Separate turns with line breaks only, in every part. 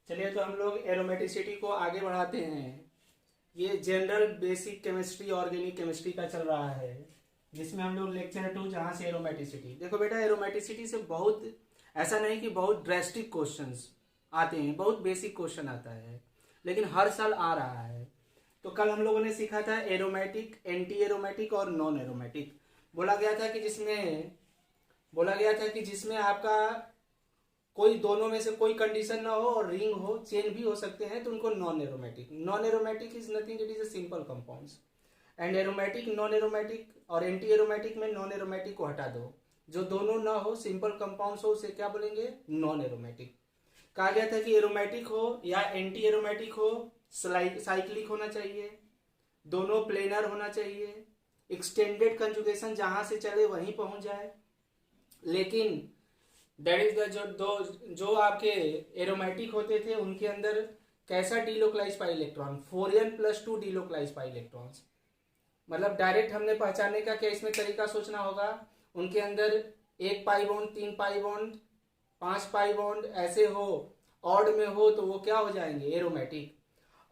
चलिए तो हम लोग एरोमेटिसिटी को आगे बढ़ाते हैं। ये general basic chemistry organic chemistry का चल रहा है, जिसमें हम लोग लेक्चर 2 जहाँ से एरोमेटिसिटी। देखो बेटा, एरोमेटिसिटी से बहुत ऐसा नहीं कि बहुत ड्रेस्टिक क्वेश्चंस आते हैं, बहुत बेसिक क्वेश्चन आता है, लेकिन हर साल आ रहा है। तो कल हम लोगों ने सीखा था एरोमेटिक, एंटी एरोमेटिक और नॉन एरोमेटिक। बोला गया था कि जिसमें आपका कोई दोनों में से कोई कंडीशन ना हो और रिंग हो, चेन भी हो सकते हैं, तो उनको non aromatic is nothing, it is a simple compounds. And aromatic, non aromatic और एंटी एरोमेटिक में नॉन एरोमेटिक को हटा दो, जो दोनों ना हो, सिंपल कंपाउंड्स हो, उसे क्या बोलेंगे? Non aromatic. कहा गया था कि एरोमेटिक हो या एंटी एरोमेटिक हो, साइक्लिक होना चाहिए, दोनों प्लेनर होना चाहिए, एक्सटेंडेड कंजुगेशन जहां से चले वहीं पहुंच जाए। लेकिन दैट इज द जो आपके एरोमेटिक होते थे उनके अंदर कैसा delocalise pi electron, 4n+2 delocalise pi electrons. मतलब डायरेक्ट हमने पहचानने का क्या इसमें तरीका सोचना होगा। उनके अंदर 1 pi bond, 3 pi bond, 5 pi bond ऐसे हो, ऑड में हो तो वो क्या हो जाएंगे? एरोमेटिक।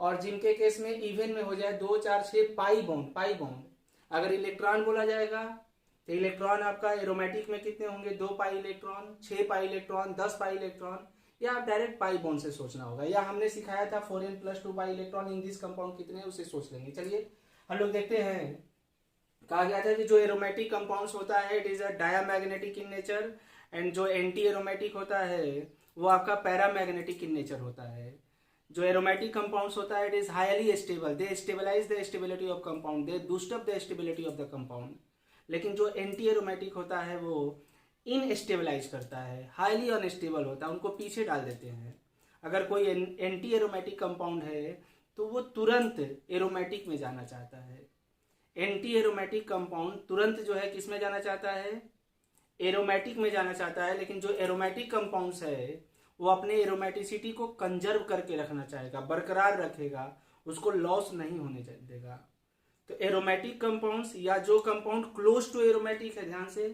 और जिनके केस में इवन में हो जाए 2, 4, 6 पाई बॉन्ड अगर इलेक्ट्रॉन बोला जाएगा तो इलेक्ट्रॉन आपका एरोमेटिक में कितने होंगे? 2 pi electron, 6 pi electron, 10 pi electron, या आप डायरेक्ट पाई बॉन्ड से सोचना होगा। या हमने सिखाया था 4n+2 pi electron in this compound कितने, उसे सोच लेंगे। चलिए हम लोग देखते हैं। कहा गया था कि जो एरोमेटिक कंपाउंड्स होता है it is a diamagnetic in nature, and जो एंटी एरोमेटिक होता है वो आपका पैरामैग्नेटिक इन नेचर होता है। जो एरोमेटिक कंपाउंड्स होता है it is highly stable, they stabilise the stability of compound, they boost up the stability of the compound. लेकिन जो एंटी एरोमेटिक होता है वो इनस्टेबलाइज करता है, हाईली अनस्टेबल होता है, उनको पीछे डाल देते हैं। अगर कोई एंटी एरोमेटिक कंपाउंड है तो वो तुरंत एरोमेटिक में जाना चाहता है। एंटी एरोमेटिक कंपाउंड तुरंत जो है किस में जाना चाहता है? एरोमेटिक में जाना चाहता है। लेकिन जो एरोमेटिक कंपाउंड्स है वो अपने एरोमेटिसिटी को कंजर्व करके रखना चाहेगा, बरकरार रखेगा, उसको लॉस नहीं होने देगा। तो एरोमेटिक कंपाउंड्स या जो कंपाउंड क्लोज टू एरोमेटिक है, ध्यान से,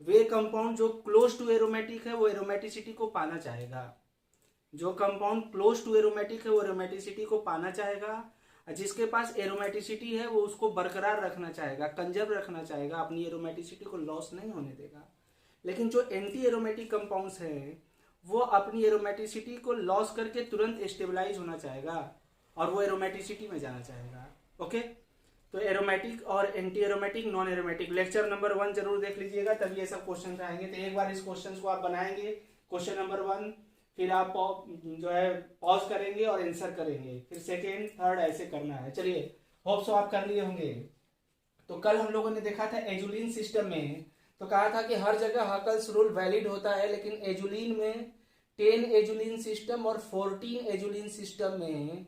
वे कंपाउंड जो क्लोज टू एरोमेटिक है वो एरोमेटिसिटी को पाना चाहेगा। जो कंपाउंड क्लोज टू एरोमेटिक है वो एरोमेटिसिटी को पाना चाहेगा, जिसके पास एरोमेटिसिटी है वो उसको बरकरार रखना चाहेगा, कंजर्व रखना चाहेगा, अपनी एरोमेटिसिटी को लॉस नहीं होने देगा। लेकिन जो एंटी एरोमेटिक कंपाउंड्स हैं वो अपनी एरोमेटिसिटी को लॉस करके तुरंत स्टेबलाइज होना चाहेगा और वो एरोमेटिसिटी में जाना चाहेगा। ओके, तो एरोमेटिक और anti aromatic, non aromatic, lecture number 1 जरूर देख लीजिएगा, तभी ये सब क्वेश्चन आएंगे। तो एक बार इस क्वेश्चन को आप बनाएंगे, क्वेश्चन नंबर 1, फिर आप जो है पॉज करेंगे और आंसर करेंगे, फिर सेकेंड, थर्ड ऐसे करना है। चलिए, होप सो आप कर लिए होंगे। तो कल हम लोगों ने देखा था एजुलिन सिस्टम में, तो कहा था कि हर जगह हकल्स रूल वैलिड होता है, लेकिन एजुलिन में 10 एजुलिन सिस्टम और 14 एजुलिन सिस्टम में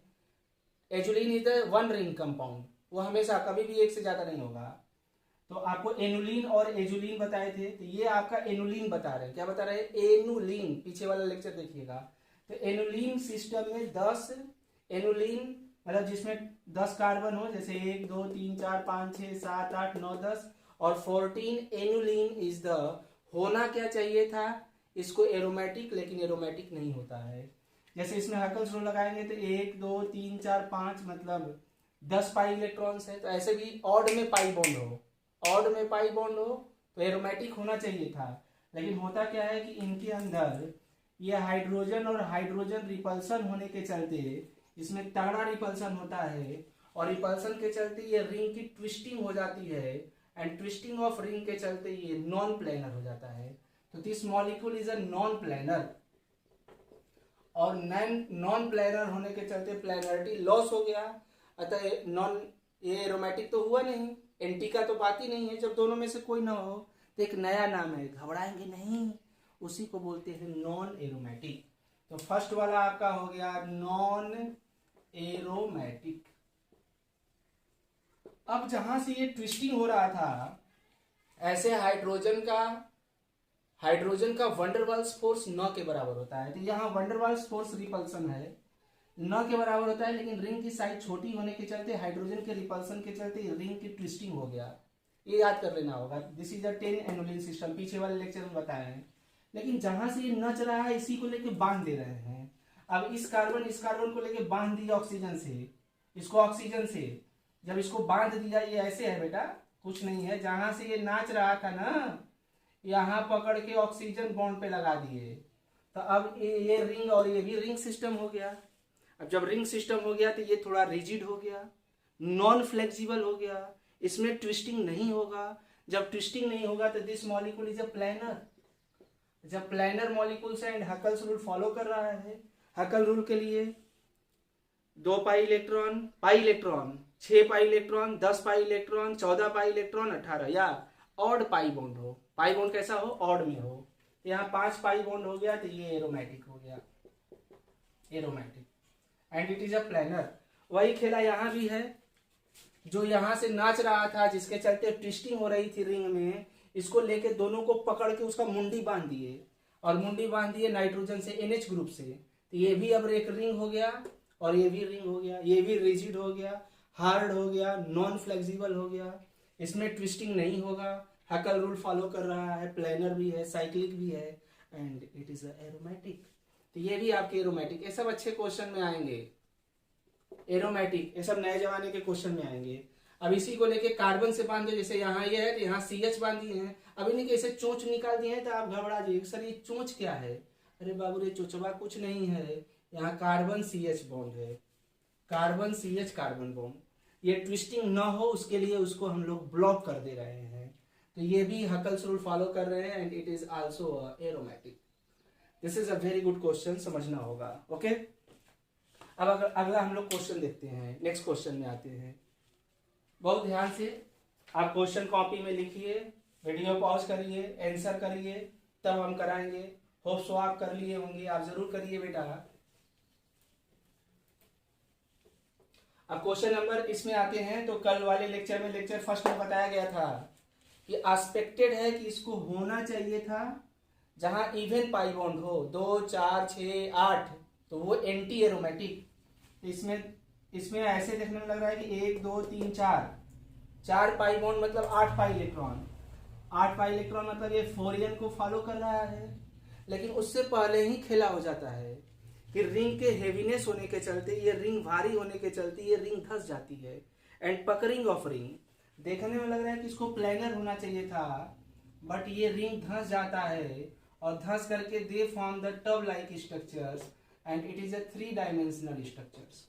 azulene is the one ring compound, वो हमेशा कभी भी एक से ज्यादा नहीं होगा। तो आपको एनुलिन और एजुलिन बताए थे, तो ये आपका एनुलिन बता रहे हैं। क्या बता रहे हैं? एनुलिन। पीछे वाला लेक्चर देखिएगा। तो एनुलिन सिस्टम में 10 एनुलिन, मतलब जिसमें 10 कार्बन हो, जैसे 1, 2, 3, 4, 5, 6, 7, 8, 9, 10, और 14 एनुलिन इज द, होना क्या चाहिए था इसको? एरोमेटिक, लेकिन एरोमेटिक नहीं होता है। जैसे इसमें हकल्स रूल लगाएंगे तो 1, 2, 3, 4, 5 मतलब 10 पाई इलेक्ट्रॉन्स है। तो ऐसे भी ऑड में पाई बॉन्ड हो, ऑड में पाई बॉन्ड हो तो एरोमेटिक होना चाहिए था। लेकिन होता क्या है कि इनके अंदर ये हाइड्रोजन और हाइड्रोजन रिपल्सन होने के चलते इसमें तगड़ा रिपल्सन होता है, और रिपल्सन के चलते ये रिंग की ट्विस्टिंग हो जाती है, एंड ट्विस्टिंग ऑफ रिंग के चलते ये नॉन प्लेनर हो जाता है। तो this molecule is a non planar, और नॉन प्लेनर होने के चलते प्लेनरिटी लॉस हो गया। अतः ये एरोमेटिक तो हुआ नहीं, एंटी का तो बात ही नहीं है। जब दोनों में से कोई ना हो तो एक नया नाम है, घबराएंगे नहीं, उसी को बोलते हैं नॉन एरोमेटिक। तो फर्स्ट वाला आपका हो गया नॉन एरोमेटिक। अब जहां से ये ट्विस्टिंग हो रहा था, ऐसे हाइड्रोजन का वंडरवाल्स फोर्स न के बराबर होता है। तो यहाँ वंडरवाल्स फोर्स रिपल्सन है, न के बराबर होता है, लेकिन रिंग की साइज छोटी होने के चलते हाइड्रोजन के रिपल्सन के चलते रिंग की ट्विस्टिंग हो गया। ये याद कर लेना होगा। This is a 10 annulene system, पीछे वाले लेक्चर में बताए हैं। लेकिन जहां से ये नच रहा है इसी को लेके बांध दे रहे हैं। अब इस कार्बन को लेके बांध दिया ऑक्सीजन से, इसको ऑक्सीजन से जब इसको बांध दिया, ये ऐसे है बेटा, कुछ नहीं है, जहां से ये नाच रहा था ना, यहाँ पकड़ के ऑक्सीजन बॉन्ड पे लगा दिए। तो अब ये रिंग और ये भी रिंग सिस्टम हो गया। अब जब रिंग सिस्टम हो गया तो ये थोड़ा रिजिड हो गया, नॉन फ्लेक्सिबल हो गया, इसमें ट्विस्टिंग नहीं होगा। जब ट्विस्टिंग नहीं होगा तो this molecule is a planar. जब planar molecules and Huckel's rule follow कर रहा है, हकल रूल के लिए 2 pi electron, 6 pi electron, 10 pi electron, 14 pi electron, 18, या ऑड पाई बॉन्ड हो। पाई बॉन्ड कैसा हो? ऑड में हो। यहाँ 5 पाई बॉन्ड हो गया तो ये एरोमेटिक हो गया, aromatic, and it is a planar. वही खेला यहाँ भी है, जो यहाँ से नाच रहा था, जिसके चलते ट्विस्टिंग हो रही थी रिंग में, इसको लेके दोनों को पकड़ के उसका मुंडी बांध दिए, और मुंडी बांध दिए नाइट्रोजन से, NH ग्रुप से। तो ये भी अब एक रिंग हो गया और ये भी रिंग हो गया, ये भी रिजिड हो गया, हार्ड हो गया, नॉन फ्लेक्सिबल हो गया, इसमें ट्विस्टिंग नहीं होगा, हकल रूल फॉलो कर रहा है, प्लानर भी है, साइक्लिक भी है, एंड इट इज एरोमेटिक। तो ये भी आपके एरोमेटिक, ये सब अच्छे क्वेश्चन में आएंगे। एरोमेटिक ये सब नए जमाने के क्वेश्चन में आएंगे। अब इसी को लेके कार्बन से बांध दो, जैसे यहाँ ये है तो यहाँ CH बांध दिए हैं। अब इन्हीं के ऐसे चोंच निकाल दिए हैं तो आप घबरा जाइए, सर ये चोंच क्या है? अरे बाबू रे चोचवा कुछ नहीं है, यहाँ कार्बन CH बॉन्ड है, कार्बन CH कार्बन बॉन्ड, ये ट्विस्टिंग ना हो उसके लिए उसको हम लोग ब्लॉक कर दे रहे हैं। तो ये भी हकल्स रूल फॉलो कर रहे हैं, and it is also aromatic. This is a very good question, समझना होगा। ओके, अब अगला हम लोग क्वेश्चन देखते हैं, नेक्स्ट क्वेश्चन में आते हैं। बहुत ध्यान से आप क्वेश्चन कॉपी में लिखिए, वीडियो पॉज करिए, आंसर करिए, तब हम कराएंगे। होप सो आप कर लिए होंगे, आप जरूर करिए बेटा। अब क्वेश्चन नंबर इसमें आते हैं। तो कल वाले लेक्चर में, लेक्चर फर्स्ट में बताया गया था कि एक्सपेक्टेड है कि इसको होना चाहिए था जहां इवन पाई बॉन्ड हो, 2, 4, 6, 8, तो वो एंटी एरोमेटिक। इसमें ऐसे देखने में लग रहा है कि 1, 2, 3, 4 पाई बॉन्ड मतलब 8 पाई इलेक्ट्रॉन, 8 पाई इलेक्ट्रॉन मतलब ये फोरियन को फॉलो कर रहा है। लेकिन उससे पहले ही खेला हो जाता है कि रिंग के हेवीनेस होने के चलते, ये रिंग भारी होने के चलते ये रिंग धंस जाती है, एंड पकड़िंग ऑफ रिंग देखने में लग रहा है कि इसको प्लानर होना चाहिए था, बट ये रिंग धंस जाता है, और धंस करके they form the tub like structures, and it is a 3 dimensional structures.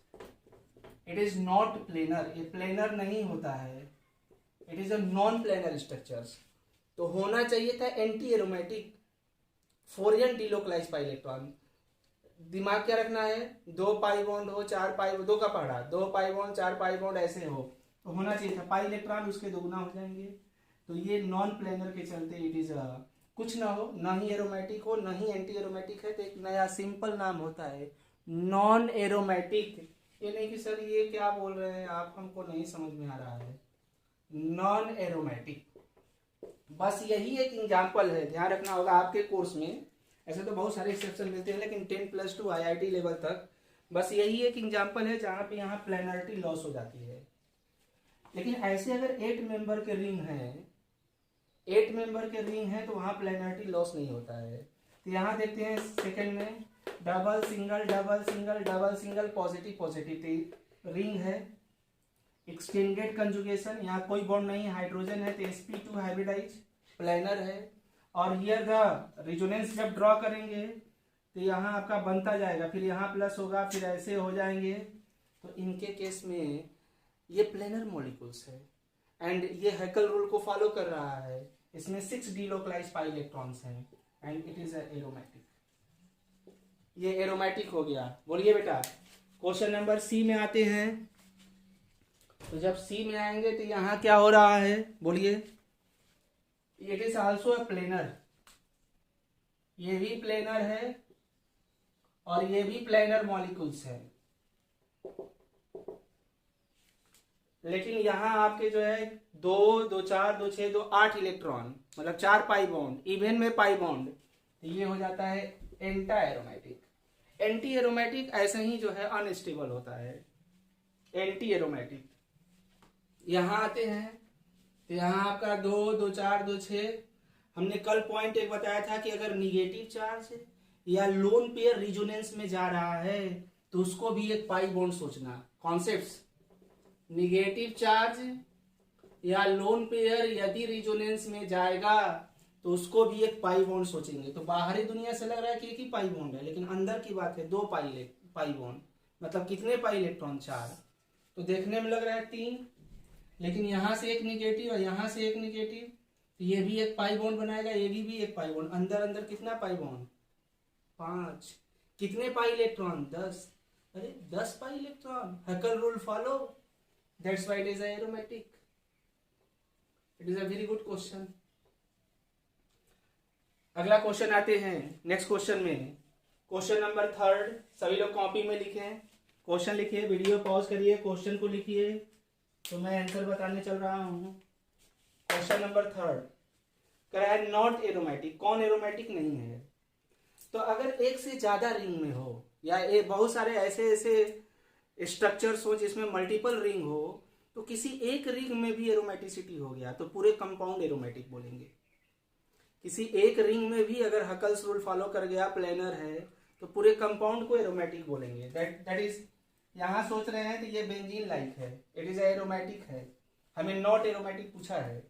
It is not planar, ये प्लेनर नहीं होता है, it is a non planar structures. तो होना चाहिए था anti aromatic, फोरियन delocalise pi electron. दिमाग क्या रखना है? 2 पाई बॉन्ड हो, 4 पाई, 2 का पढ़ा, 2 पाई बॉन्ड, 4 पाई बॉन्ड ऐसे हो, तो होना चाहिए था पाई इलेक्ट्रॉन उसके दोगुना हो जाएंगे। तो ये नॉन प्लेनर के चलते इट इज कुछ ना हो, ना ही एरोमेटिक हो, ना ही एंटी एरोमेटिक है, तो एक नया सिंपल नाम होता है नॉन एरोमेटिक। ये नहीं कि सर ये क्या बोल रहे हैं आप, हमको नहीं समझ में आ रहा है, नॉन एरोमेटिक। बस यही एक एग्जाम्पल है, ध्यान रखना होगा आपके कोर्स में। ऐसे तो बहुत सारे एक्सेप्शन मिलते हैं, लेकिन 10+2 IIT लेवल तक बस यही एक एग्जाम्पल है जहां पे यहाँ प्लेनरिटी लॉस हो जाती है। लेकिन ऐसे अगर 8 मेंबर के रिंग है, 8 मेंबर के रिंग है, तो वहां प्लेनरिटी लॉस नहीं होता है। तो यहाँ देखते हैं सेकंड में, double single double single double single, positive positive ring है, एक्सटेंडेड कंजुगेशन, यहाँ कोई बॉन्ड नहीं है, हाइड्रोजन है, तो sp2 हाइब्रिडाइज, प्लेनर है। और हियर द रिजोनेंस जब ड्रॉ करेंगे तो यहाँ आपका बनता जाएगा, फिर यहाँ प्लस होगा, फिर ऐसे हो जाएंगे। तो इनके केस में ये प्लेनर मॉलिक्यूल्स है, एंड ये हैकल रूल को फॉलो कर रहा है। इसमें 6 डिलोकलाइज पाई इलेक्ट्रॉन्स हैं, एंड इट इज एरोमेटिक। ये एरोमेटिक हो गया। बोलिए बेटा, क्वेश्चन नंबर C में आते हैं। तो जब C में आएंगे तो यहाँ क्या हो रहा है, बोलिए। It is also a planar, ये भी प्लेनर है और ये भी प्लेनर मॉलिक्यूल्स है। लेकिन यहाँ आपके जो है 2, 2, 4, 2, 6, 2, 8 इलेक्ट्रॉन, मतलब 4 पाई बॉन्ड, इवन में पाई बॉन्ड, तो ये हो जाता है एंटा एरोमेटिक। एंटी एरोमेटिक ऐसे ही जो है अनस्टेबल होता है, एंटी एरोमेटिक। यहाँ आते हैं तो यहाँ आपका 2, 2, 4, 2, 6, हमने कल पॉइंट एक बताया था कि अगर निगेटिव चार्ज या लोन पेयर रिजोनेंस में जा रहा है तो उसको भी एक पाई बॉन्ड सोचना। कॉन्सेप्ट्स, निगेटिव चार्ज या लोन पेयर यदि रिजोनेंस में जाएगा तो उसको भी एक पाई बॉन्ड सोचेंगे। तो बाहरी दुनिया से लग रहा है कि एक ही पाई बॉन्ड है, लेकिन अंदर की बात है 2 पाई बॉन्ड। मतलब कितने पाई इलेक्ट्रॉन? 4। तो देखने में लग रहा है 3, लेकिन यहां से एक निगेटिव और यहां से एक निगेटिव, तो ये भी एक पाई बॉन्ड बनाएगा, ये भी एक पाई बॉन्ड। अंदर अंदर कितना पाई बॉन्ड? 5। कितने पाई इलेक्ट्रॉन? 10। अरे 10 pi electron. Hückel rule follow, that's why it is aromatic. It is a very good question. अगला क्वेश्चन आते हैं नेक्स्ट क्वेश्चन में। क्वेश्चन नंबर 3, सभी लोग कॉपी में लिखें, क्वेश्चन लिखिए, वीडियो पॉज करिए, क्वेश्चन को लिखिए, तो मैं आंसर बताने चल रहा हूं। क्वेश्चन नंबर 3 कह रहा है नॉट एरोमेटिक। कौन एरोमेटिक नहीं है? तो अगर एक से ज्यादा रिंग में हो या बहुत सारे ऐसे ऐसे स्ट्रक्चर्स हो जिसमें मल्टीपल रिंग हो, तो किसी एक रिंग में भी एरोमेटिसिटी हो गया तो पूरे कंपाउंड एरोमेटिक बोलेंगे। किसी एक रिंग में भी अगर हकल्स रूल फॉलो कर गया, प्लेनर है, तो पूरे कंपाउंड को एरोमेटिक बोलेंगे। दैट इज, यहां सोच रहे हैं कि ये बेंजीन लाइक है, इट इज एरोमेटिक है। हमें नॉट एरोमेटिक पूछा है,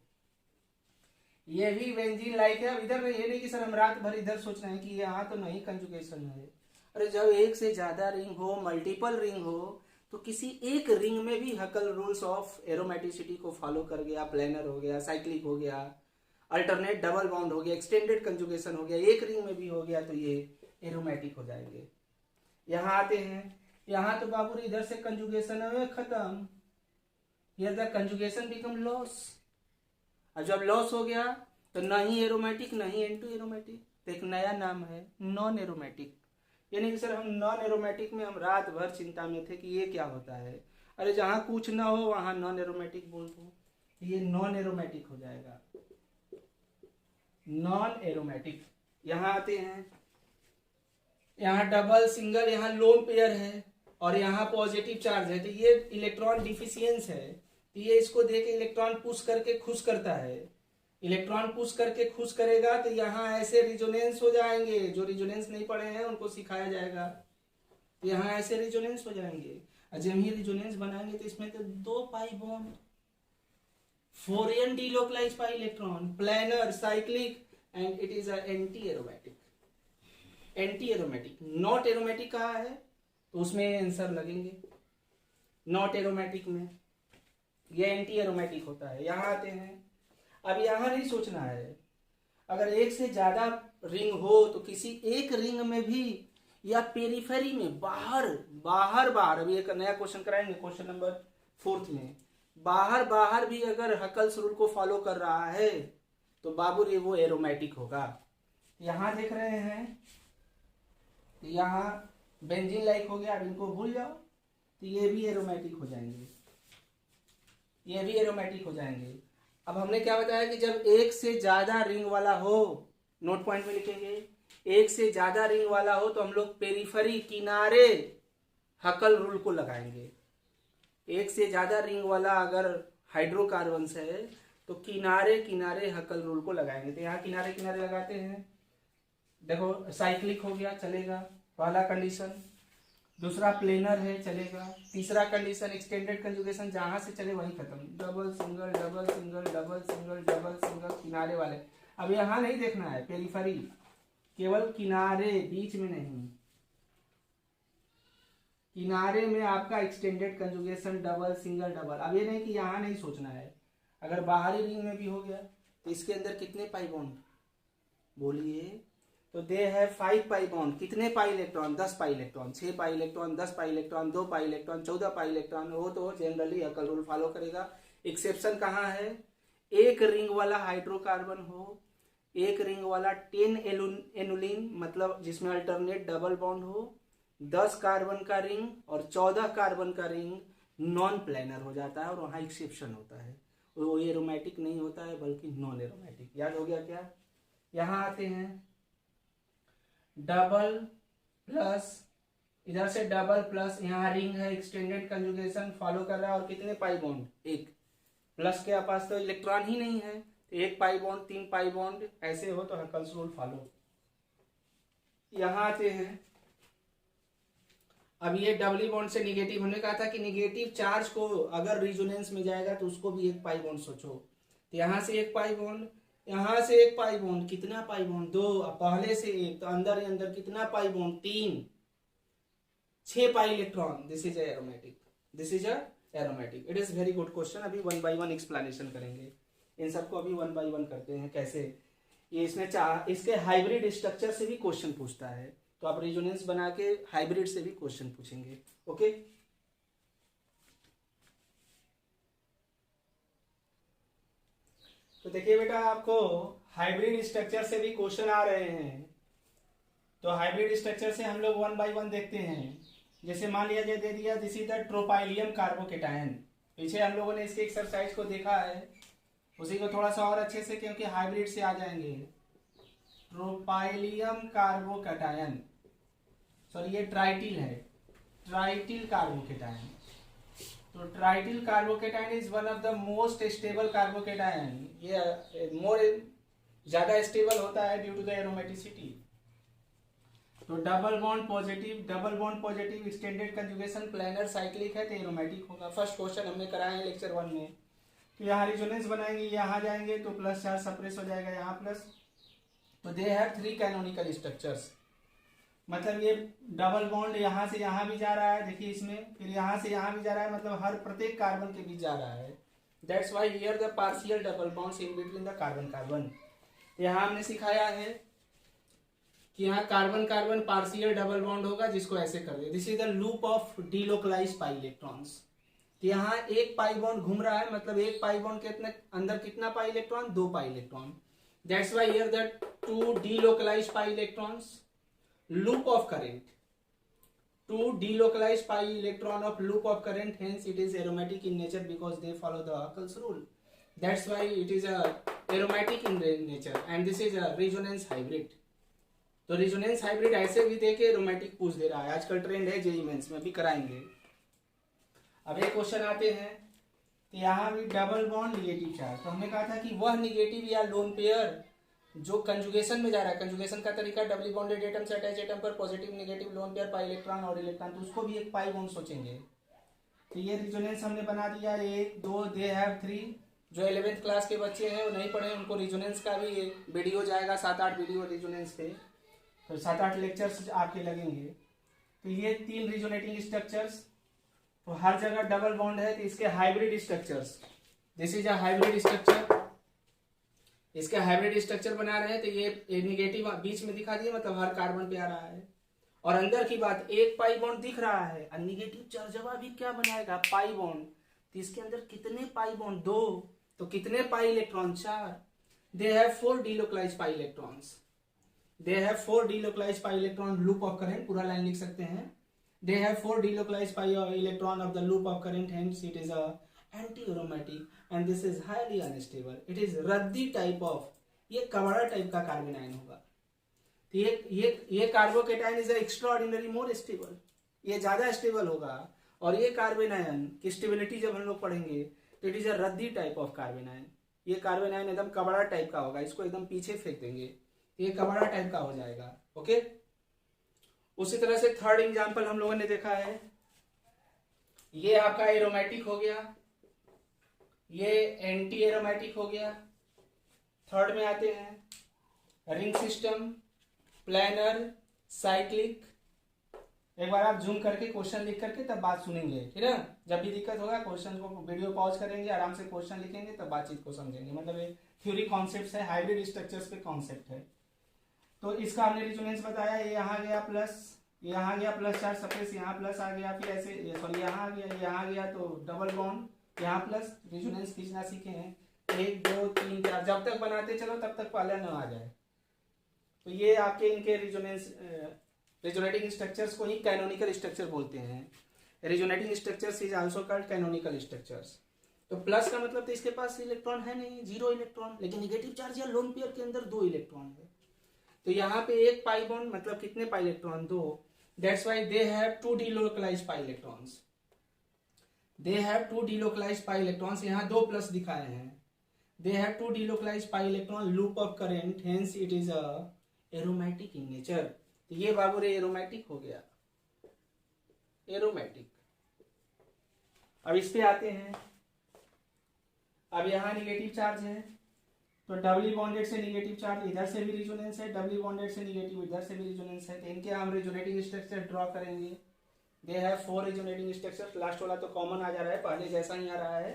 ये भी बेंजीन लाइक है। अब इधर ये नहीं कि सर हम रात भर इधर सोच रहे हैं कि यहाँ तो नहीं कंजुगेशन है। अरे जब एक से ज्यादा रिंग हो, मल्टीपल रिंग हो, तो किसी एक रिंग में भी हकल रूल्स ऑफ एरोमेटिसिटी को फॉलो कर गया, प्लेनर हो गया, साइक्लिक हो गया, अल्टरनेट डबल बॉन्ड हो गया, एक्सटेंडेड कंजुगेशन हो गया, एक रिंग में भी हो गया, तो ये एरोमेटिक हो जाएंगे। यहाँ आते हैं, यहाँ तो बाबू इधर से कंजुगेशन है खत्म, here the conjugation become loss. और जब लॉस हो गया तो ना ही एरोमेटिक ना ही एंटी एरोमेटिक, तो एक नया नाम है नॉन एरोमेटिक। यानी कि सर हम नॉन एरोमेटिक में हम रात भर चिंता में थे कि ये क्या होता है। अरे जहां कुछ ना हो वहां नॉन एरोमेटिक बोल दो, ये नॉन एरोमेटिक हो जाएगा, नॉन एरोमेटिक। यहां आते हैं, यहाँ डबल सिंगल, यहाँ लोन पेयर है और यहाँ पॉजिटिव चार्ज है, तो ये इलेक्ट्रॉन डिफिशियंस है, तो ये इसको दे के इलेक्ट्रॉन पुश करके खुश करता है। इलेक्ट्रॉन पुश करके खुश करेगा तो यहाँ ऐसे रिजोनेंस हो जाएंगे। जो रिजोनेंस नहीं पढ़े हैं उनको सिखाया जाएगा, यहाँ ऐसे रिजोनेंस हो जाएंगे। और जब ये रिजोनेंस बनाएंगे तो इसमें तो 2 पाई बॉन्ड, फोरियन delocalise pi electron, planar, cyclic, and it is anti aromatic. Anti aromatic. Not aromatic कहा है तो उसमें आंसर लगेंगे, नॉट एरोमेटिक में ये एंटी एरोमेटिक होता है। यहां आते हैं, अब यहां नहीं सोचना है, अगर एक से ज्यादा रिंग हो तो किसी एक रिंग में भी या पेरिफेरी में, बाहर बाहर बाहर, अभी एक नया क्वेश्चन कराएंगे क्वेश्चन नंबर 4 में, बाहर बाहर भी अगर हकल्स रूल को फॉलो कर रहा है तो बाबू रे वो एरोमेटिक होगा। यहां देख रहे हैं, यहाँ बेंजीन लाइक हो गया, अब इनको भूल जाओ, तो ये भी एरोमेटिक हो जाएंगे, ये भी एरोमेटिक हो जाएंगे। अब हमने क्या बताया कि जब एक से ज्यादा रिंग वाला हो, नोट पॉइंट में लिखेंगे, एक से ज्यादा रिंग वाला हो तो हम लोग पेरिफेरी, किनारे हकल रूल को लगाएंगे। एक से ज्यादा रिंग वाला अगर हाइड्रोकार्बन है तो किनारे किनारे हकल रूल को लगाएंगे। तो यहाँ किनारे किनारे लगाते हैं, देखो साइक्लिक हो गया, चलेगा, पहला कंडीशन। दूसरा प्लेनर है, चलेगा। तीसरा कंडीशन एक्सटेंडेड कंजुगेशन, जहां से चले वहीं खत्म, double single double single double single double single, किनारे वाले। अब यहां नहीं देखना है पेरिफेरी, केवल किनारे, बीच में नहीं, किनारे में आपका extended conjugation, double single double. अब ये नहीं कि यहां नहीं सोचना है, अगर बाहरी रिंग में भी हो गया तो इसके अंदर कितने पाई बॉन्ड बोलिए, तो दे है 5 पाई बॉन्ड। कितने पाई electron? 10 pi electron, 6 pi electron, 10 pi electron, 2 pi electron, 14 pi electron हो तो जनरली हकल रूल फॉलो करेगा। एक्सेप्शन कहाँ है? एक रिंग वाला हाइड्रोकार्बन हो, एक रिंग वाला 10 एनुलिन, मतलब जिसमें अल्टरनेट डबल बॉन्ड हो, 10 कार्बन का रिंग और 14 कार्बन का रिंग नॉन प्लेनर हो जाता है, और वहां एक्सेप्शन होता है, वो एरोमेटिक नहीं होता है बल्कि नॉन एरोमेटिक। याद हो गया क्या? यहां आते हैं, डबल प्लस, इधर से डबल प्लस, यहाँ रिंग है, एक्सटेंडेड कंजुगेशन फॉलो कर रहा है, और कितने पाई बॉन्ड? एक। प्लस के पास तो इलेक्ट्रॉन ही नहीं है, तो 1 पाई बॉन्ड, 3 पाई बॉन्ड, ऐसे हो तो हकल्स रूल फॉलो। यहाँ आते हैं। अब ये डबली बॉन्ड से निगेटिव, हमने कहा था कि निगेटिव चार्ज को अगर रिजोनेंस में जाएगा तो उसको भी एक पाई बॉन्ड सोचो। तो यहाँ से एक पाई बॉन्ड, यहाँ से एक पाई बॉन्ड, कितना पाई बॉन्ड? 2, पहले से एक, तो अंदर ही अंदर कितना pi bond? 3, 6 pi electron. This is aromatic, this is aromatic. It is very good question. अभी 1 बाई 1 एक्सप्लेनेशन करेंगे इन सबको, अभी 1 बाई 1 करते हैं कैसे। ये इसमें इसके हाइब्रिड स्ट्रक्चर से भी क्वेश्चन पूछता है, तो आप रेजोनेंस बना के हाइब्रिड से भी क्वेश्चन पूछेंगे। ओके, तो देखिए बेटा, आपको हाइब्रिड स्ट्रक्चर से भी क्वेश्चन आ रहे हैं। तो हाइब्रिड स्ट्रक्चर से हम लोग 1 बाई 1 देखते हैं। जैसे मान लिया जाए, दे दिया दिस इज द ट्रोपाइलियम कार्बोकेटायन। पीछे हम लोगों ने इसके एक्सरसाइज को देखा है, उसी को थोड़ा सा और अच्छे से, क्योंकि हाइब्रिड से आ जाएंगे। ट्रोपाइलियम कार्बोकेटायन, सॉरी ये ट्राइटिल है, ट्राइटिल कार्बोकेटायन। तो trityl carbocation is one of the most stable carbocation. ये मोर ज्यादा स्टेबल होता है ड्यू टू द एरोमेटिसिटी। तो double bond positive extended conjugation planar cyclic है तो एरोमेटिक होगा। फर्स्ट क्वेश्चन हमने कराया है लेक्चर 1 में। तो यहाँ रिजोनेंस बनाएंगे, यहाँ जाएंगे तो प्लस चार्ज सप्रेस हो जाएगा, यहाँ प्लस। तो दे हैव 3 कैनोनिकल स्ट्रक्चर्स, मतलब ये डबल बॉन्ड यहाँ से यहाँ भी जा रहा है, देखिए इसमें, फिर यहाँ से यहाँ भी जा रहा है, मतलब हर प्रत्येक कार्बन के बीच जा रहा है। That's why here the partial double bonds in between the carbon carbon. यहाँ हमने सिखाया है कि यहाँ carbon carbon partial double bond होगा, जिसको ऐसे कर दे। This is the loop of delocalised pi electrons. यहाँ एक पाई बॉन्ड घूम रहा है, मतलब एक पाई बॉन्ड के अंदर कितना pi electron? 2 pi electron. That's why here the 2 delocalised pi electrons, loop of current, 2 delocalized pi electron of loop of current, hence it is aromatic in nature because they follow the Huckel's rule. That's why it is a aromatic in nature and this is a resonance hybrid. तो resonance hybrid ऐसे भी देके aromatic पूछ दे रहा है, आजकल trend है JEE mains में, भी कराएंगे। अब एक क्वेश्चन आते हैं, तो यहाँ भी डबल बॉन्ड निगेटिव चार्ज। तो हमने कहा था कि वह निगेटिव या लोन पेयर जो कंजुगेशन में जा रहा है, कंजुगेशन का तरीका डबली बॉन्डेड एटम से अटैच एटम पर positive negative lone pair pi electron और इलेक्ट्रॉन, तो उसको भी एक पाई बॉन्ड सोचेंगे। तो ये रिजोनेंस हमने बना दिया 1 2, दे हैव 3। जो 11th क्लास के बच्चे हैं वो नहीं पढ़े, उनको रिजोनेंस का भी वीडियो जाएगा, 7-8 वीडियो रिजोनेंस पे, तो 7-8 लेक्चर्स आपके लगेंगे। तो ये 3 रिजोनेटिंग स्ट्रक्चर्स, तो हर जगह डबल बॉन्ड है, तो इसके hybrid structures, this is a hybrid structure. इसके हाइब्रिड स्ट्रक्चर बना रहे हैं, तो ये निगेटिव बीच में दिखा दिया, मतलब हर कार्बन पे आ रहा है। और अंदर की बात, एक पाई बॉन्ड दिख रहा है और निगेटिव चार्ज जब अभी क्या बनाएगा? Pi bond. तो इसके अंदर कितने पाई बॉन्ड? 2। तो कितने pi electron? 4। They have 4 delocalised pi electrons, they have 4 delocalised pi electron loop of current, पूरा लाइन लिख सकते हैं। They have 4 delocalised pi electron of the loop of current, hence it is a anti-aromatic and this is highly unstable. It is रद्दी type of, ये कवड़ा type का carbon ion होगा। तो ये carbocation is extraordinary more stable, ये ज्यादा stable होगा। और ये कार्बन आयन की स्टेबिलिटी जब हम लोग पढ़ेंगे तो इट इज अ रद्दी टाइप ऑफ कार्बन आयन। ये कार्बन आयन एकदम कवड़ा टाइप का होगा, इसको एकदम पीछे फेंक देंगे, ये कवड़ा टाइप का हो जाएगा। ओके, उसी तरह से थर्ड एग्जांपल हम लोगों ने देखा है, ये आपका एरोमेटिक हो गया, ये एंटी एरोमेटिक हो गया। थर्ड में आते हैं, रिंग सिस्टम, प्लानर, साइक्लिक। एक बार आप जूम करके क्वेश्चन लिख करके तब बात सुनेंगे, ठीक है। जब भी दिक्कत होगा क्वेश्चन को वीडियो पॉज करेंगे, आराम से क्वेश्चन लिखेंगे, तब बातचीत को समझेंगे। मतलब ये थ्योरी कॉन्सेप्ट है, हाइब्रिड स्ट्रक्चर्स पे कॉन्सेप्ट है। तो इसका हमने रिजोनेंस बताया, ये यहाँ गया प्लस, यहाँ गया प्लस चार्ज सप्रेस, यहाँ प्लस आ गया, फिर ऐसे सॉरी यहाँ गया, यहाँ गया, तो डबल बॉन्ड यहाँ प्लस। रिजोनेंस खींचना सीखे हैं, 1 2 3 4, जब तक बनाते चलो तब तक पहले न आ जाए। तो ये आपके इनके रिजोनेटिंग स्ट्रक्चर्स को ही कैनोनिकल स्ट्रक्चर बोलते हैं। Resonating structures is also called canonical structures. तो प्लस का मतलब तो इसके पास इलेक्ट्रॉन है नहीं, 0 इलेक्ट्रॉन, लेकिन निगेटिव चार्ज या लोन पेयर के अंदर 2 इलेक्ट्रॉन है। तो यहाँ पे एक पाई बॉन्ड, मतलब कितने pi electron? 2। That's why they have 2 delocalised pi electrons, they have 2 delocalised pi electrons. यहाँ 2 प्लस दिखाए हैं। They have 2 delocalised pi electron loop of current, hence it is a aromatic in nature. तो ये बाबू रे aromatic हो गया, aromatic. अब इस पे आते हैं। अब यहाँ निगेटिव चार्ज है, तो डबली बॉन्डेड से निगेटिव चार्ज इधर से भी रिजोनेंस है, डबली बॉन्डेड से निगेटिव इधर से भी रिजोनेंस है। तो इनके हम रिजोनेटिंग स्ट्रक्चर ड्रॉ करेंगे। They have 4 resonating structures. Last वाला तो कॉमन आ जा रहा है, पहले जैसा ही आ रहा है।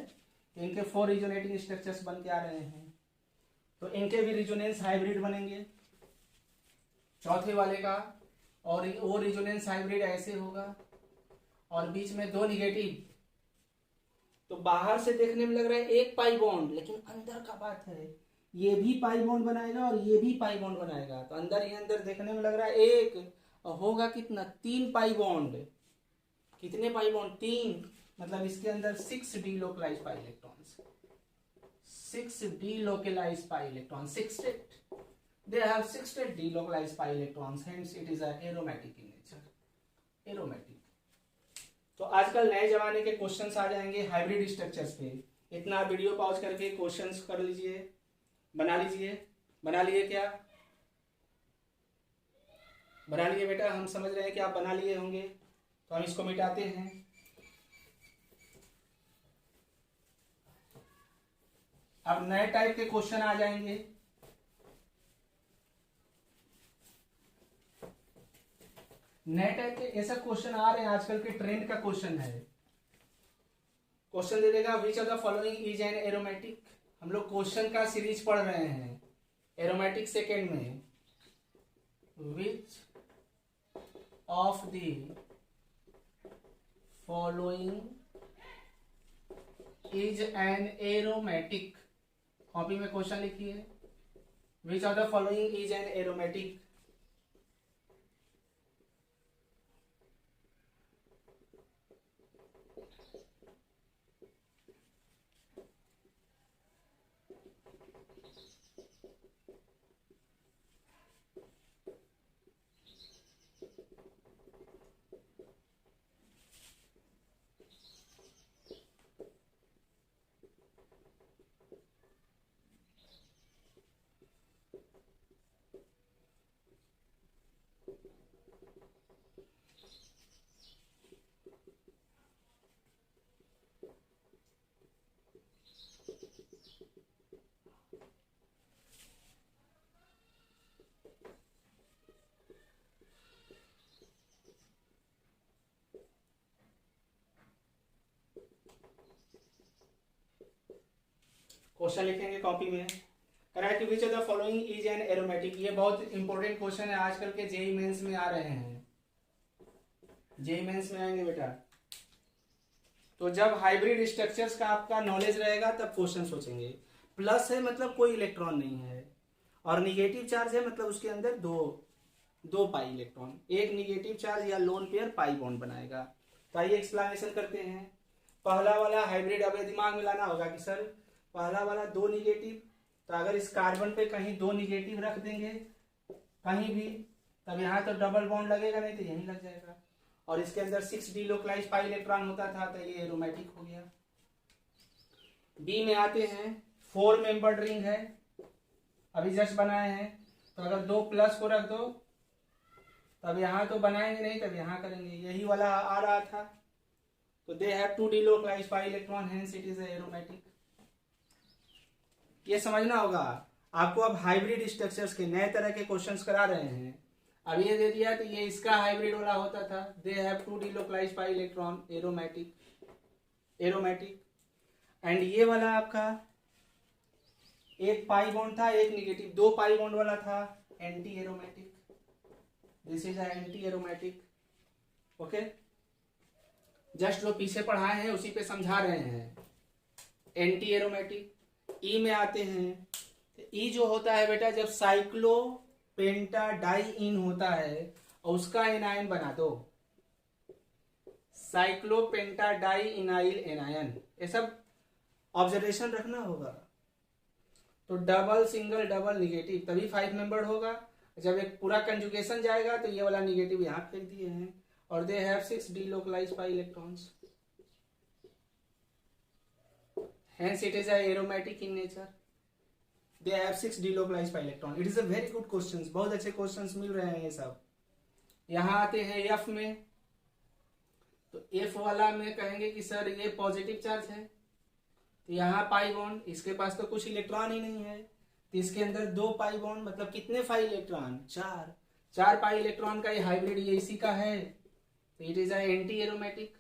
तो इनके 4 रिजोनेटिंग स्ट्रक्चर्स बन के आ रहे हैं। तो इनके भी रिजोनेंस हाइब्रिड बनेंगे चौथे वाले का, और वो रिजोनेंस हाइब्रिड ऐसे होगा, और बीच में 2 निगेटिव। तो बाहर से देखने में लग रहा है एक पाई बॉन्ड, लेकिन अंदर का बात है ये भी पाई बॉन्ड बनाएगा और ये भी पाई बॉन्ड बनाएगा। तो अंदर ही अंदर देखने में लग रहा है एक, और होगा कितना, 3 पाई बॉन्ड। कितने पाई बॉन्ड, 3। मतलब इसके अंदर 6 delocalised pi electrons, 6 delocalised pi electron, 6 state. They have 6 state delocalized pi electrons, hence it is a aromatic in nature, aromatic। तो आजकल नए जमाने के क्वेश्चंस आ जाएंगे हाइब्रिड स्ट्रक्चर्स पे। इतना वीडियो पॉज करके क्वेश्चंस कर लीजिए, बना लीजिए। बना लिए क्या? बना लिए बेटा? हम समझ रहे हैं कि आप बना लिए होंगे। तो हम इसको मिटाते हैं। अब नए टाइप के क्वेश्चन आ जाएंगे। नए टाइप के ऐसा क्वेश्चन आ रहे हैं, आजकल के ट्रेंड का क्वेश्चन है। क्वेश्चन दे देगा विच of the following is an aromatic. हम लोग क्वेश्चन का सीरीज पढ़ रहे हैं एरोमेटिक सेकेंड में। विच of the following is an aromatic. Copy में क्वेश्चन लिखिए, विच of the following is an aromatic. Question लिखेंगे कॉपी में। कह रहा है कि विच of the following is an aromatic. ये बहुत इंपॉर्टेंट क्वेश्चन है, आजकल के जेई मेंस में आ रहे हैं। जेई मेंस में आएंगे बेटा। तो जब हाइब्रिड स्ट्रक्चर्स का आपका नॉलेज रहेगा तब क्वेश्चन सोचेंगे। प्लस है मतलब कोई इलेक्ट्रॉन नहीं है, और निगेटिव चार्ज है मतलब उसके अंदर दो पाई इलेक्ट्रॉन। एक निगेटिव चार्ज या लोन पेयर पाई बॉन्ड बनाएगा। तो आइए एक्सप्लेनेशन करते हैं। पहला वाला हाइब्रिड, अब दिमाग में लाना होगा कि सर पहला वाला 2 निगेटिव, तो अगर इस कार्बन पे कहीं 2 निगेटिव रख देंगे कहीं भी, तब यहाँ तो डबल बॉन्ड लगेगा, नहीं तो यहीं लग जाएगा। और इसके अंदर 6 डीलोकलाइज्ड पाई इलेक्ट्रॉन होता था, तो ये एरोमेटिक हो गया। बी में आते हैं। 4 मेंबर्ड रिंग है, अभी जस्ट बनाए हैं। तो अगर 2 प्लस को रख दो तब यहाँ तो बनाएंगे नहीं, तब यहाँ करेंगे। यही वाला आ रहा था। तो they have 2 delocalised pi electron, hence it is aromatic. ये समझना होगा आपको। अब हाइब्रिड स्ट्रक्चर्स के नए तरह के क्वेश्चंस करा रहे हैं। अब ये दे दिया तो ये इसका हाइब्रिड वाला होता था। They have 2 delocalised pi electron, aromatic. And ये वाला आपका एक पाई बॉन्ड था, एक निगेटिव, 2 पाई बॉन्ड वाला था, anti aromatic. This is anti aromatic. Okay, just जो पीछे पढ़ाए हैं उसी पे समझा रहे हैं। Anti aromatic. ई में आते हैं। ई जो होता है बेटा, जब साइक्लोपेंटाडाइइन होता है और उसका एनायन बना दो, साइक्लोपेंटाडाइइनाइल एनायन, ये सब ऑब्जर्वेशन रखना होगा। तो डबल, सिंगल, डबल, निगेटिव, तभी 5 मेंबर्ड होगा। जब एक पूरा कंजुगेशन जाएगा तो ये वाला निगेटिव यहाँ फेंक दिए हैं। और दे have 6 delocalised pi electrons, hence it is a aromatic in nature. They have 6 delocalized pi electron. It is a very good questions, बहुत अच्छे क्वेश्चंस मिल रहे हैं ये सब। यहाँ आते हैं एफ में, तो एफ वाला में कहेंगे कि सर ये पॉजिटिव चार्ज है, तो यहाँ पाई बॉन्ड, इसके पास तो कुछ इलेक्ट्रॉन ही नहीं है, तो इसके अंदर 2 पाई बॉन्ड, मतलब कितने 5 इलेक्ट्रॉन, 4 पाई इलेक्ट्रॉन का ये हाइब्रिड, ये इसी का है, तो it is anti aromatic.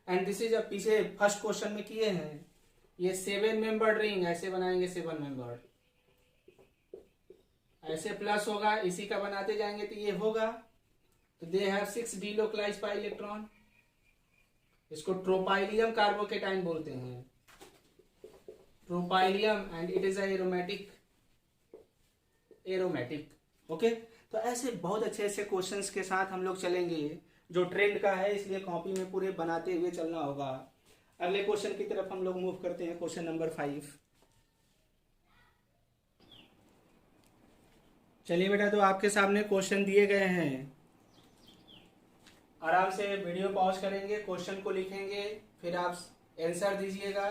And this is पीछे फर्स्ट क्वेश्चन में किए हैं, ये 7 मेंबर्ड रिंग ऐसे बनाएंगे, 7 मेंबर्ड ऐसे प्लस होगा, इसी का बनाते जाएंगे तो ये होगा, तो they have 6 delocalised pi electron, इसको ट्रोपाइलियम कार्बोकेटाइन बोलते हैं, tropylium, and it is aromatic. Okay, तो ऐसे बहुत अच्छे क्वेश्चंस के साथ हम लोग चलेंगे, जो ट्रेंड का है, इसलिए कॉपी में पूरे बनाते हुए चलना होगा। अगले क्वेश्चन की तरफ हम लोग मूव करते हैं, क्वेश्चन नंबर 5। चलिए बेटा, तो आपके सामने क्वेश्चन दिए गए हैं, आराम से वीडियो पॉज करेंगे, क्वेश्चन को लिखेंगे, फिर आप आंसर दीजिएगा,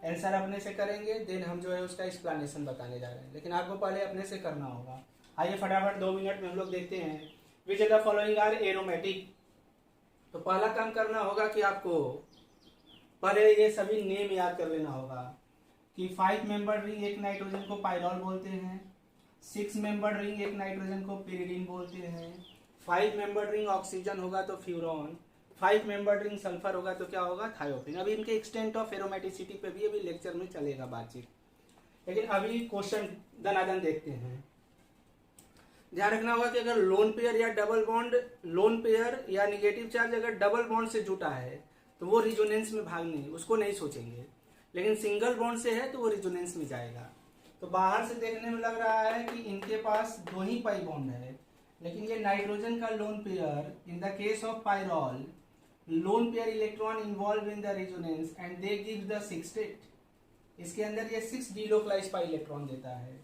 आंसर अपने से करेंगे, देन हम जो है उसका एक्सप्लेनेशन बताने जा रहे हैं, लेकिन आपको पहले अपने से करना होगा। आइए फटाफट 2 मिनट में हम लोग देखते हैं, which of the following are aromatic. तो पहला काम करना होगा कि आपको पहले ये सभी नेम याद कर लेना होगा, कि 5 मेंबर रिंग एक नाइट्रोजन को पायरॉल बोलते हैं, 6 मेंबर रिंग एक नाइट्रोजन को पिरिडीन बोलते हैं, 5 मेंबर रिंग ऑक्सीजन होगा तो फ्यूरॉन, 5 मेंबर रिंग सल्फर होगा तो क्या होगा, थायोफिन। अभी इनके एक्सटेंट ऑफ एरोमेटिसिटी पे भी अभी लेक्चर में चलेगा बातचीत, लेकिन अभी क्वेश्चन दनादन देखते हैं। ध्यान रखना होगा कि अगर लोन पेयर या डबल बॉन्ड, लोन पेयर या निगेटिव चार्ज अगर डबल बॉन्ड से जुटा है तो वो रिजोनेंस में भाग नहीं, उसको नहीं सोचेंगे, लेकिन सिंगल बॉन्ड से है तो वो रिजोनेंस में जाएगा। तो बाहर से देखने में लग रहा है कि इनके पास 2 ही पाई बॉन्ड है, लेकिन ये नाइट्रोजन का lone pair, in the case of pyrrole, lone pair electron involve in the resonance and they give the 6 state, इसके अंदर ये 6 डीलोकलाइज्ड पाई इलेक्ट्रॉन देता है,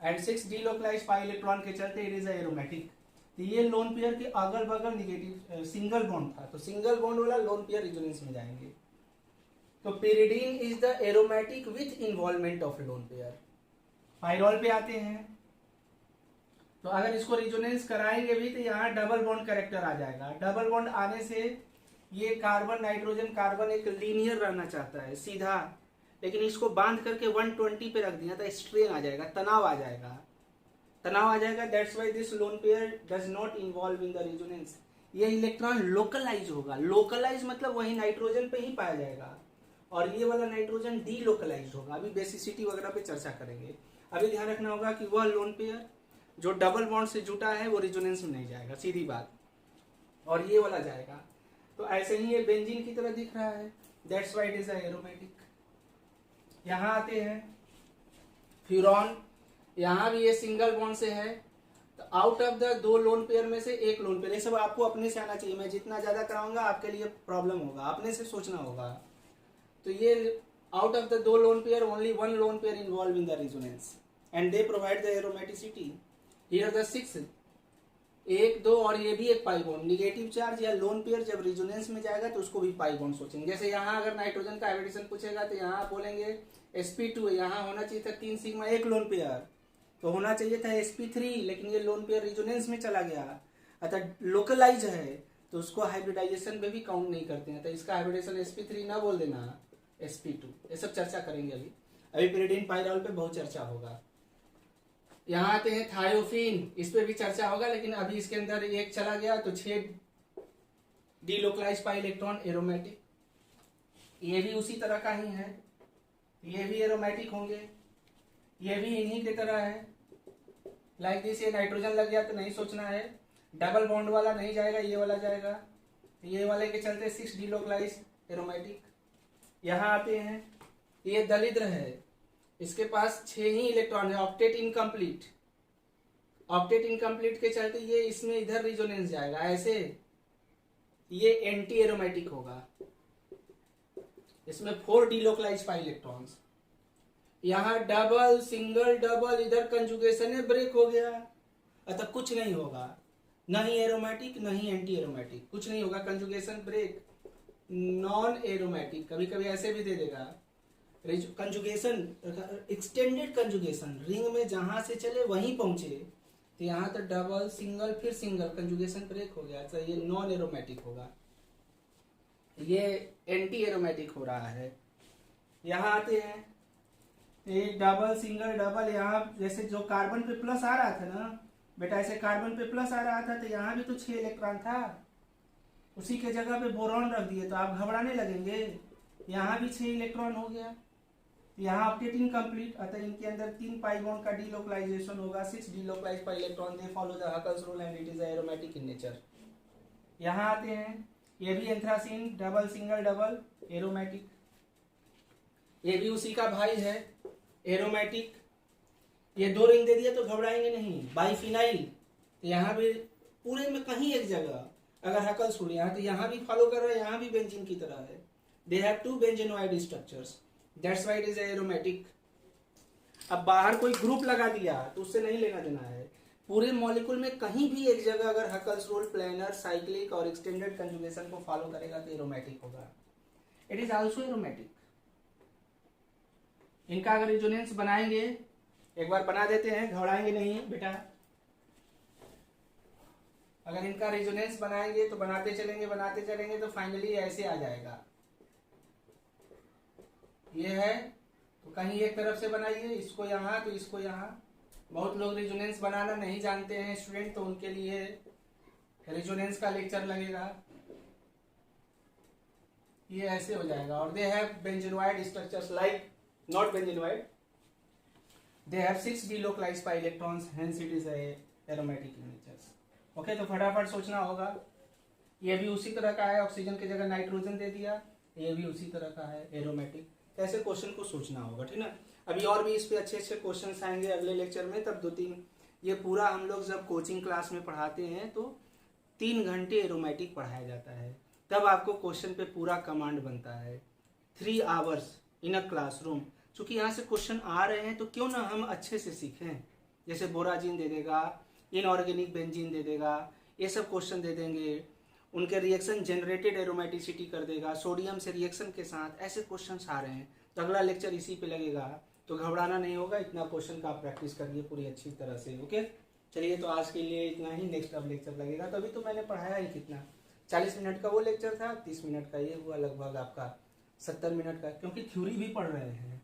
एंड 6 डीलोकलाइज्ड पाई इलेक्ट्रॉन के चलते इट इज एरोमेटिक। तो ये लोन पेयर के अगल बगल निगेटिव सिंगल बॉन्ड था, तो सिंगल बॉन्ड वाला लोन पेयर रिजोनेंस में जाएंगे। तो pyridine is the aromatic with involvement of lone pair. Pyrrole पे आते हैं, तो अगर इसको रिजोनेंस कराएंगे भी तो यहाँ डबल बॉन्ड कैरेक्टर आ जाएगा। डबल बॉन्ड आने से ये कार्बन नाइट्रोजन कार्बन एक लीनियर रहना चाहता है, सीधा, लेकिन इसको बांध करके 120 पे रख दिया तो स्ट्रेन आ जाएगा, तनाव आ जाएगा, that's why this lone pair does not involve in the resonance. ये इलेक्ट्रॉन लोकलाइज होगा, लोकलाइज मतलब वही नाइट्रोजन पे ही पाया जाएगा, और ये वाला नाइट्रोजन डीलोकलाइज्ड होगा। अभी बेसिसिटी वगैरह पे चर्चा करेंगे। अभी ध्यान रखना होगा कि वह लोन पेयर जो डबल बॉन्ड से जुटा है वो रिजोनेंस में नहीं जाएगा, सीधी बात, और ये वाला जाएगा। तो ऐसे ही ये बेंजीन की तरह दिख रहा है, that's why it is aromatic. यहाँ आते हैं फ्यूरॉन, यहाँ भी ये सिंगल बॉन्ड से है, तो out of the 2 lone pair में से एक लोन पेयर, ये सब आपको अपने से आना चाहिए, मैं जितना ज्यादा कराऊंगा आपके लिए प्रॉब्लम होगा, अपने से सोचना होगा। तो ये out of the 2 lone pair only 1 lone pair involve in the resonance and they provide the aromaticity. Here the 6, 1, 2 और ये भी एक पाई बॉन्ड। निगेटिव चार्ज या लोन पेयर जब रिजोनेंस में जाएगा तो उसको भी पाई बॉन्ड सोचेंगे। जैसे यहाँ अगर नाइट्रोजन का हाइब्रिडेशन पूछेगा तो यहाँ बोलेंगे sp2, यहाँ होना चाहिए था 3 सिग्मा, एक लोन पेयर, तो होना चाहिए था sp3, लेकिन ये लोन पेयर रिजोनेंस में चला गया, अतः लोकलाइज है, तो उसको हाइब्रिडाइजेशन में भी काउंट नहीं करते हैं, तो इसका हाइब्रिडेशन sp3 ना बोल देना, sp2। ये सब चर्चा करेंगे अभी पिरिडीन पायरॉल पे बहुत चर्चा होगा। यहाँ आते हैं थायोफिन, इस पे भी चर्चा होगा, लेकिन अभी इसके अंदर एक चला गया तो 6 डीलोकलाइज्ड पाई इलेक्ट्रॉन एरोमेटिक। ये भी उसी तरह का ही है, ये भी एरोमेटिक होंगे, ये भी इन्हीं की तरह है। लाइक दिस, ये नाइट्रोजन लग गया तो नहीं सोचना है, डबल बॉन्ड वाला नहीं जाएगा, ये वाला जाएगा, ये वाले के चलते 6 डीलोकलाइज्ड एरोमेटिक। यहाँ आते हैं, ये दलिद्र है, इसके पास 6 ही इलेक्ट्रॉन है, ऑक्टेट इनकम्प्लीट, ऑक्टेट इनकम्प्लीट के चलते ये इसमें इधर रिजोनेंस जाएगा, ऐसे ये एंटी एरोमेटिक होगा, इसमें 4 डीलोकलाइज्ड पाई इलेक्ट्रॉन्स। यहाँ डबल सिंगल डबल, इधर कंजुगेशन है, ब्रेक हो गया, अतः कुछ नहीं होगा, न ही एरोमेटिक न ही एंटी एरोमेटिक, कुछ नहीं होगा, कंजुगेशन ब्रेक, नॉन एरोमेटिक। कभी कभी ऐसे भी दे देगा, कंजुगेशन, एक्सटेंडेड कंजुगेशन, रिंग में जहां से चले वहीं पहुंचे, तो यहाँ तक डबल सिंगल फिर सिंगल, कंजुगेशन ब्रेक हो गया, तो ये नॉन एरोमेटिक होगा, ये एंटी एरोमेटिक हो रहा है। यहाँ आते हैं, एक डबल सिंगल डबल, यहाँ जैसे जो कार्बन पे प्लस आ रहा था ना बेटा, ऐसे कार्बन पे प्लस आ रहा था तो यहाँ भी तो 6 इलेक्ट्रॉन था, उसी के जगह पे बोरॉन रख दिए तो आप घबराने लगेंगे, यहाँ भी 6 इलेक्ट्रॉन हो गया, यहाँ ऑक्टेट इनकम्प्लीट, अतः इनके अंदर 3 पाई बॉन्ड का डीलोकलाइजेशन होगा, 6 डीलोकलाइज पर electron, they follow the Huckel's rule and it is aromatic in nature. यहाँ आते हैं, ये भी anthracene, double single double aromatic, ये भी उसी का भाई है एरोमेटिक, ये 2 रिंग दे दिया तो घबराएंगे नहीं, बाइफिनाइल, यहाँ भी पूरे में कहीं एक जगह अगर हकल्स रूल, यहाँ तो यहाँ भी फॉलो कर रहा है, यहाँ भी बेंजीन की तरह है, they have 2 benzenoid structures, that's why it is aromatic. अब बाहर कोई ग्रुप लगा दिया तो उससे नहीं लेना देना है, पूरे मॉलिक्यूल में कहीं भी एक जगह अगर हकल्स रूल, प्लेनर, साइक्लिक और एक्सटेंडेड कंजुगेशन को फॉलो करेगा तो एरोमेटिक होगा, इट इज आल्सो एरोमेटिक। इनका अगर रेजोनेंस बनाएंगे, एक बार बना देते हैं, घबराएंगे नहीं बेटा, अगर इनका रेजोनेंस बनाएंगे तो बनाते चलेंगे तो फाइनली ऐसे आ जाएगा, ये है तो कहीं एक तरफ से बनाइए, इसको यहाँ तो इसको यहाँ, बहुत लोग रेजोनेंस बनाना नहीं जानते हैं स्टूडेंट, तो उनके लिए रेजोनेंस का लेक्चर लगेगा, ये ऐसे हो जाएगा, और they have benzenoid structures like, not benzenoid, they have 6 delocalized pi electrons, hence it is a aromatic in nature। Okay, तो फटाफट सोचना होगा, ये भी उसी तरह का है, ऑक्सीजन की जगह नाइट्रोजन दे दिया, ये भी उसी तरह का है एरोमेटिक, ऐसे क्वेश्चन को सोचना होगा, ठीक ना। अभी और भी इस पे अच्छे अच्छे क्वेश्चन आएंगे अगले लेक्चर में, तब 2-3, ये पूरा हम लोग जब कोचिंग क्लास में पढ़ाते हैं तो 3 घंटे एरोमेटिक पढ़ाया जाता है, तब आपको क्वेश्चन पे पूरा कमांड बनता है, 3 आवर्स इन अ क्लासरूम। चूंकि यहाँ से क्वेश्चन आ रहे हैं तो क्यों ना हम अच्छे से सीखें, जैसे बोराजिन दे देगा, इनऑर्गेनिक बेंजीन दे देगा, ये सब क्वेश्चन दे देंगे, उनके रिएक्शन जनरेटेड एरोमेटिसिटी कर देगा, सोडियम से रिएक्शन के साथ, ऐसे क्वेश्चंस आ रहे हैं, तो अगला लेक्चर इसी पे लगेगा, तो घबराना नहीं होगा, इतना क्वेश्चन का आप प्रैक्टिस करिए पूरी अच्छी तरह से। ओके, चलिए तो आज के लिए इतना ही, नेक्स्ट अब लेक्चर लगेगा, तो अभी तो मैंने पढ़ाया ही कितना, 40 मिनट का वो लेक्चर था, 30 मिनट का ये हुआ, लगभग आपका 70 मिनट का, क्योंकि थ्योरी भी पढ़ रहे हैं,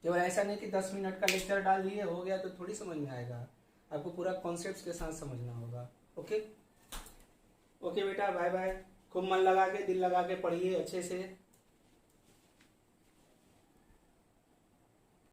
केवल ऐसा नहीं कि 10 मिनट का लेक्चर डाल दिए हो गया तो थोड़ी समझ में आएगा, आपको पूरा कॉन्सेप्ट्स के साथ समझना होगा। ओके ओके बेटा, बाय बाय, खूब मन लगा के, दिल लगा के पढ़िए अच्छे से।